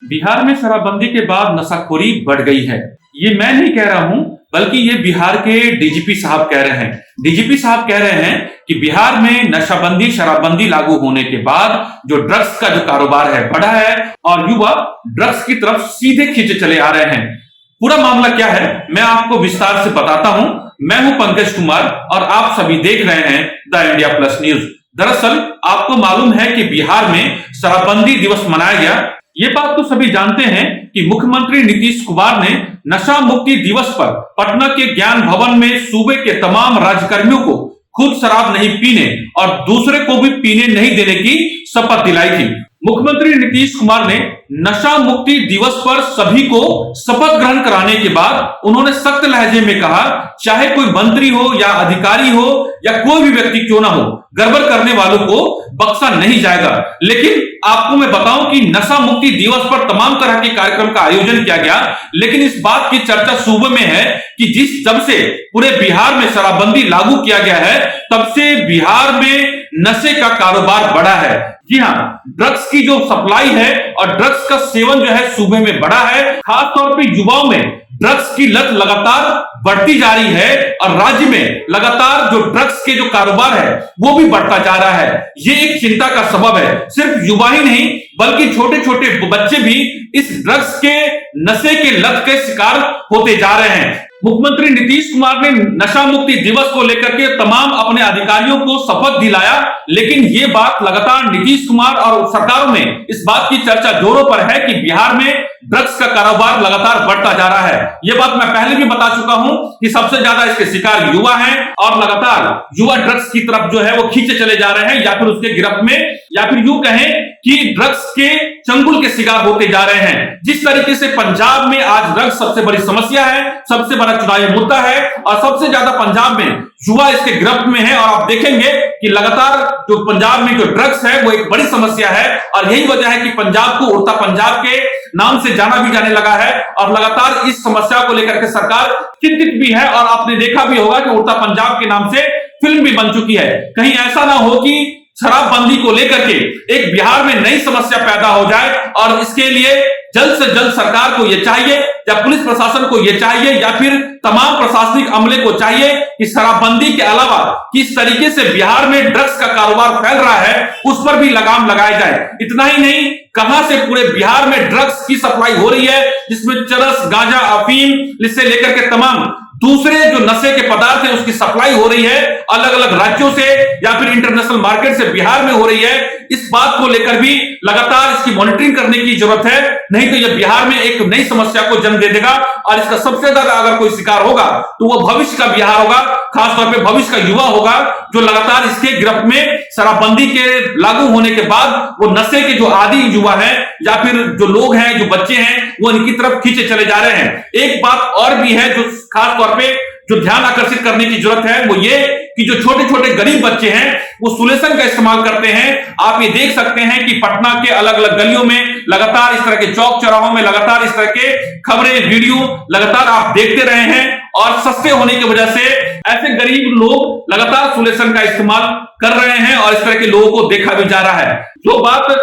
बिहार में शराबबंदी के बाद नशाखोरी बढ़ गई है। ये मैं नहीं कह रहा हूं, बल्कि ये बिहार के डीजीपी साहब कह रहे हैं। डीजीपी साहब कह रहे हैं कि बिहार में नशाबंदी शराबबंदी लागू होने के बाद जो ड्रग्स का जो कारोबार है बढ़ा है और युवा ड्रग्स की तरफ सीधे खींचे चले आ रहे हैं। पूरा मामला क्या है मैं आपको विस्तार से बताता हूं। मैं हूं पंकज कुमार और आप सभी देख रहे हैं द इंडिया प्लस न्यूज। दरअसल आपको मालूम है कि बिहार में शराबबंदी दिवस मनाया गया। ये बात तो सभी जानते हैं कि मुख्यमंत्री नीतीश कुमार ने नशा मुक्ति दिवस पर पटना के ज्ञान भवन में सूबे के तमाम राज्यकर्मियों को खुद शराब नहीं पीने और दूसरे को भी पीने नहीं देने की शपथ दिलाई थी। मुख्यमंत्री नीतीश कुमार ने नशा मुक्ति दिवस पर सभी को शपथ ग्रहण कराने के बाद उन्होंने सख्त लहजे में कहा, चाहे कोई मंत्री हो या अधिकारी हो या कोई भी व्यक्ति क्यों ना हो, गड़बड़ करने वालों को बख्शा नहीं जाएगा। लेकिन आपको मैं बताऊं कि नशा मुक्ति दिवस पर तमाम तरह के कार्यक्रम का आयोजन किया गया, लेकिन इस बात की चर्चा सूबे में है कि जब से पूरे बिहार में शराबबंदी लागू किया गया है तब से बिहार में नशे का कारोबार बढ़ा है। जी हाँ, ड्रग्स की जो सप्लाई है और ड्रग्स का सेवन जो है सूबे में बढ़ा है। खासतौर पे युवाओं में ड्रग्स की लत लगातार बढ़ती जा रही है और राज्य में लगातार जो ड्रग्स के जो कारोबार है वो भी बढ़ता जा रहा है। ये एक चिंता का सबब है। सिर्फ युवा ही नहीं बल्कि छोटे छोटे बच्चे भी इस ड्रग्स के नशे के लत के शिकार होते जा रहे हैं। मुख्यमंत्री नीतीश कुमार ने नशा मुक्ति दिवस को लेकर के तमाम अपने अधिकारियों को शपथ दिलाया, लेकिन ये बात लगातार नीतीश कुमार और सरकारों में इस बात की चर्चा जोरों पर है कि बिहार में ड्रग्स का कारोबार लगातार बढ़ता जा रहा है। ये बात मैं पहले भी बता चुका हूं कि सबसे ज्यादा इसके शिकार युवा हैं और लगातार युवा ड्रग्स की तरफ जो है वो खींचे चले जा रहे हैं या फिर उसके गिरफ्त में या फिर यूं कहें कि ड्रग्स के चंगुल के शिकार होते जा रहे हैं। जिस तरीके से पंजाब में आज ड्रग्स सबसे बड़ी समस्या है, सबसे बड़ा चुनावी मुद्दा है और सबसे ज्यादा पंजाब में युवा इसके गिरफ्त में है और आप देखेंगे कि लगातार जो पंजाब में जो ड्रग्स है वो एक बड़ी समस्या है और यही वजह है कि पंजाब को उड़ता पंजाब के नाम से जाना भी जाने लगा है और लगातार इस समस्या को लेकर के सरकार चिंतित भी है। और आपने देखा भी होगा कि उड़ता पंजाब के नाम से फिल्म भी बन चुकी है। कहीं ऐसा ना हो कि शराबबंदी को लेकर के एक बिहार में नई समस्या पैदा हो जाए और इसके लिए जल्द से जल्द सरकार को यह चाहिए या पुलिस प्रशासन को यह चाहिए या फिर तमाम प्रशासनिक अमले को चाहिए कि शराबबंदी के अलावा किस तरीके से बिहार में ड्रग्स का कारोबार फैल रहा है उस पर भी लगाम लगाया जाए। इतना ही नहीं, कहां से पूरे बिहार में ड्रग्स की सप्लाई हो रही है जिसमें चरस, गांजा, अफीम से लेकर के तमाम दूसरे जो नशे के पदार्थ है उसकी सप्लाई हो रही है अलग अलग राज्यों से या फिर इंटरनेशनल मार्केट से बिहार में हो रही है। इस बात को लेकर भी लगातार इसकी मॉनिटरिंग करने की जरूरत है, नहीं तो यह बिहार में एक नई समस्या को जन्म दे देगा और इसका सबसे ज्यादा अगर कोई शिकार होगा तो वह भविष्य का बिहार होगा, खासतौर पे भविष्य का युवा होगा जो लगातार इसके गिरफ्त में शराबबंदी के लागू होने के बाद वो नशे के जो आदि युवा है या फिर जो लोग हैं, जो बच्चे हैं, वो इनकी तरफ खींचे चले जा रहे हैं। एक बात और भी है जो खास तौर पे जो ध्यान आकर्षित करने की जरूरत है वो ये कि जो छोटे छोटे गरीब बच्चे हैं वो सुलेसन का इस्तेमाल करते हैं। आप ये देख सकते हैं कि पटना के अलग अलग गलियों में लगातार इस तरह के चौक चौराहों में लगातार इस तरह के खबरें, वीडियो लगातार आप देखते रहे हैं और सस्ते होने की वजह से ऐसे गरीब लोग लगातार सुलेसन का इस्तेमाल कर रहे हैं और इस तरह के लोगों को देखा भी जा रहा है। जो बात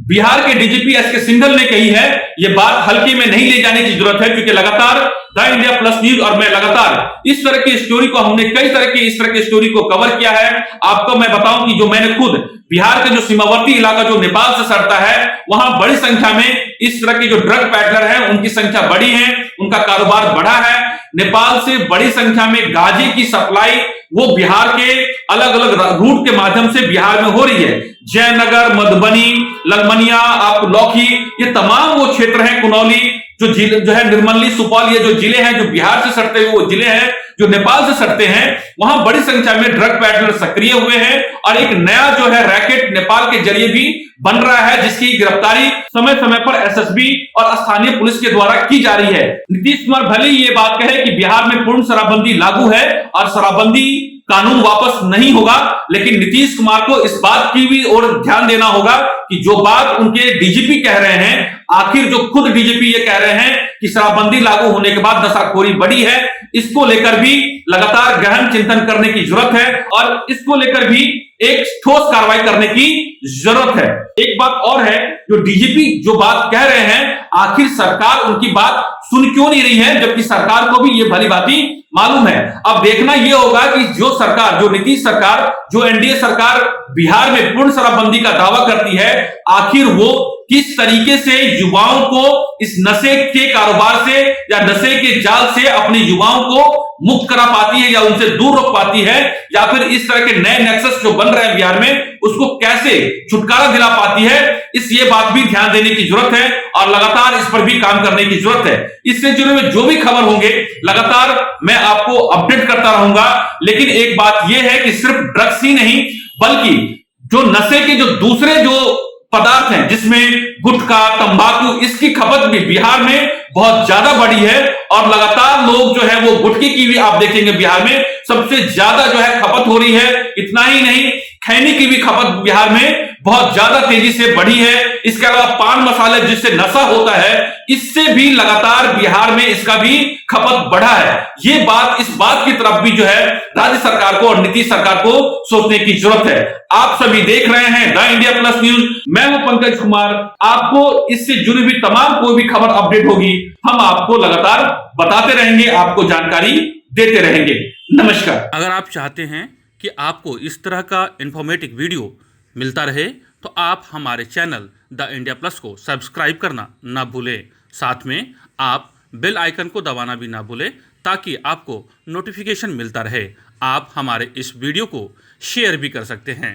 बिहार के डीजीपी एसके सिंघल ने कही है ये बात हल्के में नहीं ले जाने की जरूरत है, क्योंकि लगातार द इंडिया प्लस न्यूज और मैं लगातार इस तरह की स्टोरी को हमने कई तरह की इस तरह की स्टोरी को कवर किया है। आपको मैं बताऊं कि जो मैंने खुद बिहार का जो सीमावर्ती इलाका जो नेपाल से सटता है वहां बड़ी संख्या में इस तरह के जो ड्रग पैडलर हैं उनकी संख्या बड़ी है, उनका कारोबार बढ़ा है। नेपाल से बड़ी संख्या में गांजे की सप्लाई वो बिहार के अलग अलग रूट के माध्यम से बिहार में हो रही है। जयनगर, मधुबनी, ललमनिया, आप लौकी, ये तमाम वो क्षेत्र हैं, कुनौली जो है निर्मली, सुपौल, ये जो जिले हैं जो बिहार से सटते हुए वो जिले हैं जो नेपाल से सटते हैं, वहां बड़ी संख्या में ड्रग पैडलर सक्रिय हुए हैं और एक नया जो है रैकेट नेपाल के जरिए भी बन रहा है जिसकी गिरफ्तारी समय समय पर एसएसबी और स्थानीय पुलिस के द्वारा की जा रही है। नीतीश कुमार भले ही ये बात कहे कि बिहार में पूर्ण शराबबंदी लागू है और शराबबंदी कानून वापस नहीं होगा, लेकिन नीतीश कुमार को इस बात की भी और ध्यान देना होगा कि जो बात उनके डीजीपी कह रहे हैं, आखिर जो खुद डीजीपी ये कह रहे हैं कि शराबबंदी लागू होने के बाद नशाखोरी बढ़ी है, इसको लेकर भी लगातार गहन चिंतन करने की जरूरत है और इसको लेकर भी एक ठोस कार्रवाई करने की जरूरत है। एक बात और है, जो डीजीपी जो बात कह रहे हैं, आखिर सरकार उनकी बात सुन क्यों नहीं रही है, जबकि सरकार को भी ये भली भांति मालूम है। अब देखना यह होगा कि जो सरकार, जो नीतीश सरकार, जो एनडीए सरकार बिहार में पूर्ण शराबबंदी का दावा करती है, आखिर वो किस तरीके से युवाओं को इस नशे के कारोबार से या नशे के जाल से अपने युवाओं को मुक्त करा पाती है या उनसे दूर रोक पाती है, या फिर इस तरह के नए नेक्सस जो बन रहे हैं बिहार में उसको कैसे छुटकारा दिला पाती है, इस ये बात भी ध्यान देने की जरूरत है और लगातार इस पर भी काम करने की जरूरत है। इससे जुड़े हुए जो भी खबर होंगे लगातार मैं आपको अपडेट करता रहूंगा। लेकिन एक बात यह है कि सिर्फ ड्रग्स ही नहीं, बल्कि जो नशे के जो दूसरे जो पदार्थ हैं, जिसमें गुटखा, तंबाकू, इसकी खपत भी बिहार में बहुत ज्यादा बढ़ी है और लगातार लोग जो है वो गुटखे की भी आप देखेंगे बिहार में सबसे ज्यादा जो है खपत हो रही है। इतना ही नहीं, खैनी की भी खपत बिहार में बहुत ज्यादा तेजी से बढ़ी है। इसके अलावा पान मसाले जिससे नशा होता है, इससे भी लगातार बिहार में इसका भी खपत बढ़ा है। ये बात, इस बात की तरफ भी जो है राज्य सरकार को और नीतीश सरकार को सोचने की जरूरत है। आप सभी देख रहे हैं द इंडिया प्लस न्यूज, मैं हूं पंकज कुमार। आपको इससे जुड़ी हुई तमाम कोई भी खबर अपडेट होगी, हम आपको लगातार बताते रहेंगे, आपको जानकारी देते रहेंगे। नमस्कार। अगर आप चाहते हैं कि आपको इस तरह का इंफॉर्मेटिव वीडियो मिलता रहे तो आप हमारे चैनल द इंडिया प्लस को सब्सक्राइब करना ना भूलें। साथ में आप बेल आइकन को दबाना भी ना भूलें ताकि आपको नोटिफिकेशन मिलता रहे। आप हमारे इस वीडियो को शेयर भी कर सकते हैं।